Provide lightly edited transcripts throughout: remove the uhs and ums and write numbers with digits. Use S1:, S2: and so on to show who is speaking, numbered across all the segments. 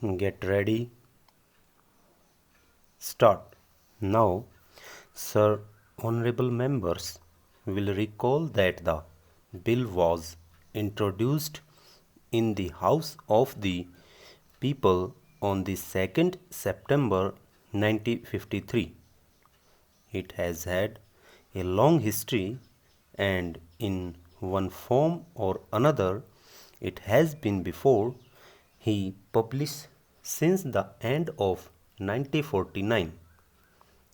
S1: Get ready. Start. Now, Sir Honorable Members will recall that the bill was introduced in the House of the People on the 2nd September 1953. It has had a long history, and in one form or another it has been before he published since the end of 1949.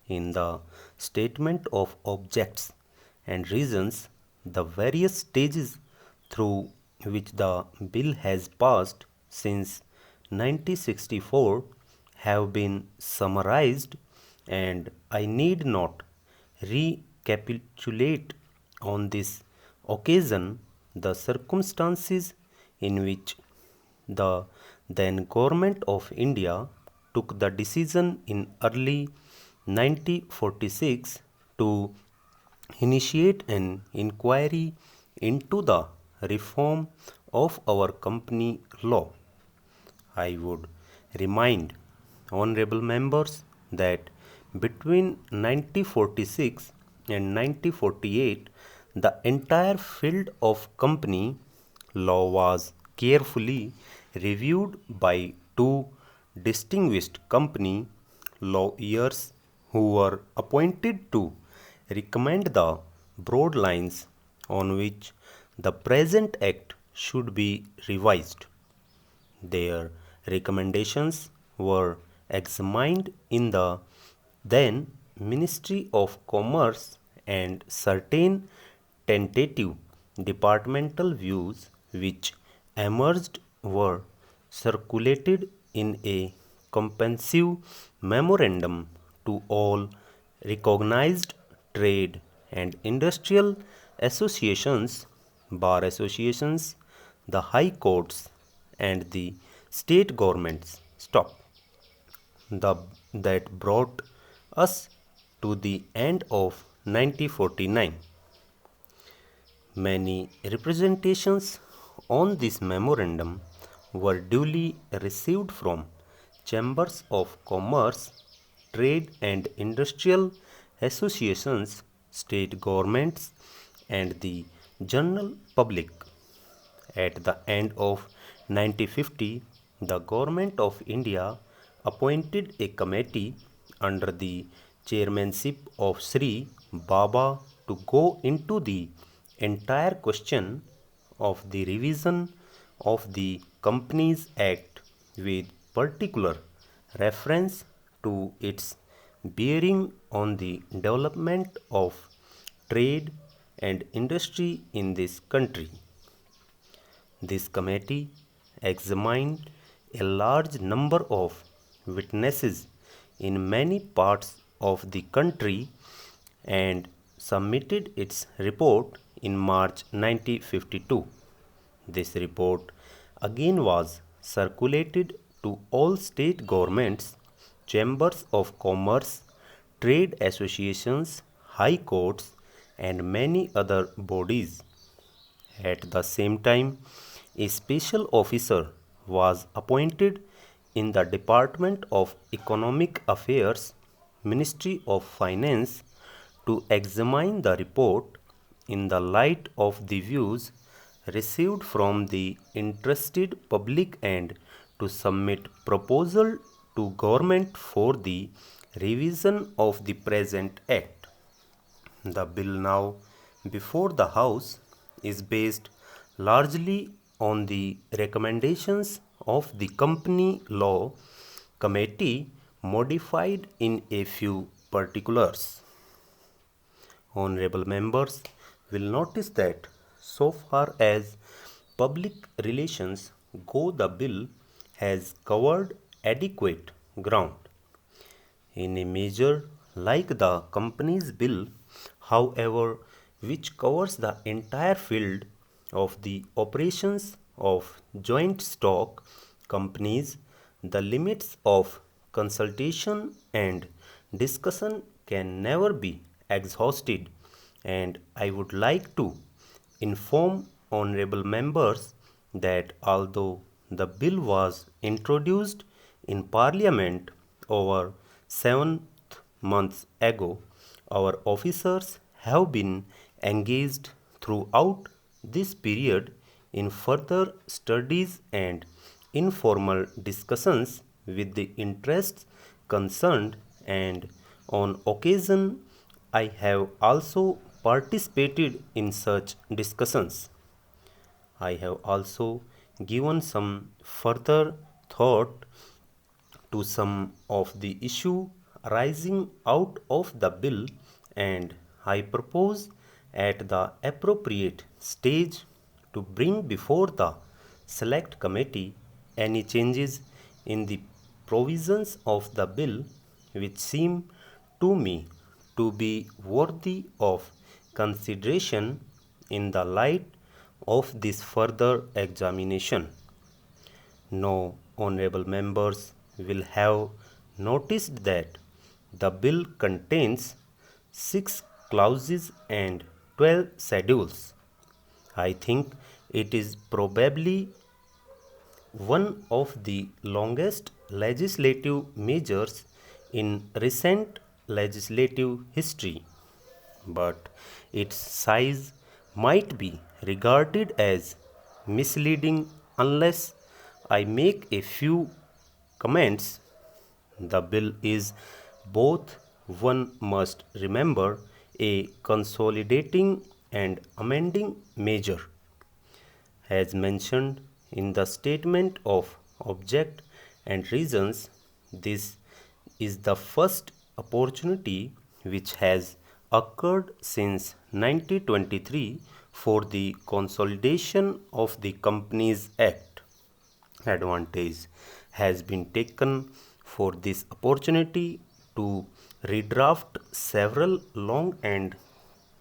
S1: In the statement of objects and reasons, the various stages through which the bill has passed since 1964 have been summarized, and I need not recapitulate on this occasion the circumstances in which the then Government of India took the decision in early 1946 to initiate an inquiry into the reform of our company law. I would remind honorable members that between 1946 and 1948, the entire field of company law was carefully reviewed by two distinguished company lawyers who were appointed to recommend the broad lines on which the present act should be revised. Their recommendations were examined in the then Ministry of Commerce, and certain tentative departmental views which emerged were circulated in a comprehensive memorandum to all recognized trade and industrial associations, bar associations, the high courts, and the state governments. Stop. The, that brought us to the end of 1949. Many representations on this memorandum were duly received from chambers of commerce, trade and industrial associations, state governments, and the general public. At the end of 1950, the Government of India appointed a committee under the chairmanship of Sri Baba to go into the entire question of the revision of the Companies Act with particular reference to its bearing on the development of trade and industry in this country. This committee examined a large number of witnesses in many parts of the country and submitted its report in March 1952. This report again was circulated to all state governments, chambers of commerce, trade associations, high courts, and many other bodies. At the same time, a special officer was appointed in the Department of Economic Affairs, Ministry of Finance, to examine the report in the light of the views received from the interested public and to submit proposal to government for the revision of the present act. The bill now before the House is based largely on the recommendations of the Company Law Committee, modified in a few particulars. Honorable members will notice that so far as public relations go, the bill has covered adequate ground. In a measure like the Companies Bill, however, which covers the entire field of the operations of joint stock companies, the limits of consultation and discussion can never be exhausted, and I would like to inform honorable members that although the bill was introduced in Parliament over 7 months ago. Our officers have been engaged throughout this period in further studies and informal discussions with the interests concerned, and on occasion I have also participated in such discussions. I have also given some further thought to some of the issue arising out of the bill, and I propose at the appropriate stage to bring before the select committee any changes in the provisions of the bill which seem to me to be worthy of consideration in the light of this further examination. No honorable members will have noticed that the bill contains 6 clauses and 12 schedules. I think it is probably one of the longest legislative measures in recent legislative history, but its size might be regarded as misleading unless I make a few comments. The bill is both, one must remember, a consolidating and amending measure. As mentioned in the statement of object and reasons, this is the first opportunity which has occurred since 1923 for the consolidation of the Companies Act. Advantage has been taken for this opportunity to redraft several long and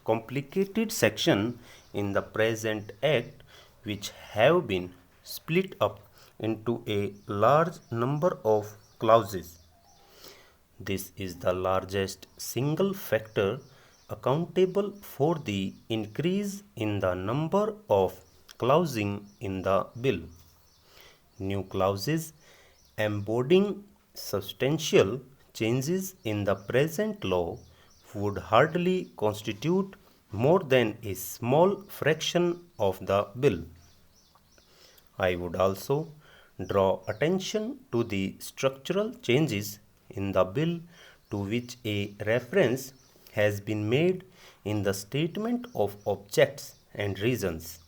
S1: complicated sections in the present act, which have been split up into a large number of clauses. This is the largest single factor accountable for the increase in the number of clauses in the bill. New clauses embodying substantial changes in the present law would hardly constitute more than a small fraction of the bill. I would also draw attention to the structural changes in the bill to which a reference has been made in the statement of objects and reasons.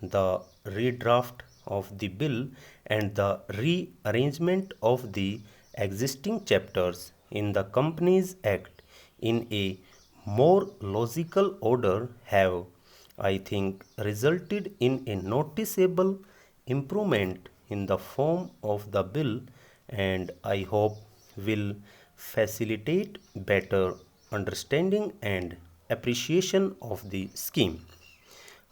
S1: The redraft of the bill and the rearrangement of the existing chapters in the Companies Act in a more logical order have, I think, resulted in a noticeable improvement in the form of the bill, and I hope will facilitate better understanding and appreciation of the scheme.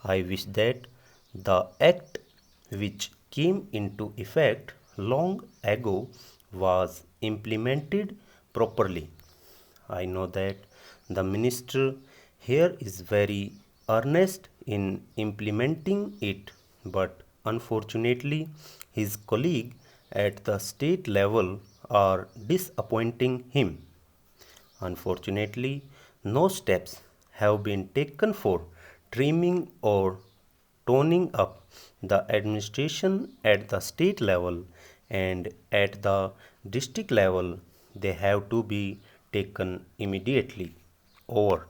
S1: I wish that the act, which came into effect long ago, was implemented properly. I know that the minister here is very earnest in implementing it, but unfortunately, his colleague at the state level are disappointing him. Unfortunately, no steps have been taken for trimming or toning up the administration at the state level, and at the district level they have to be taken immediately. Over.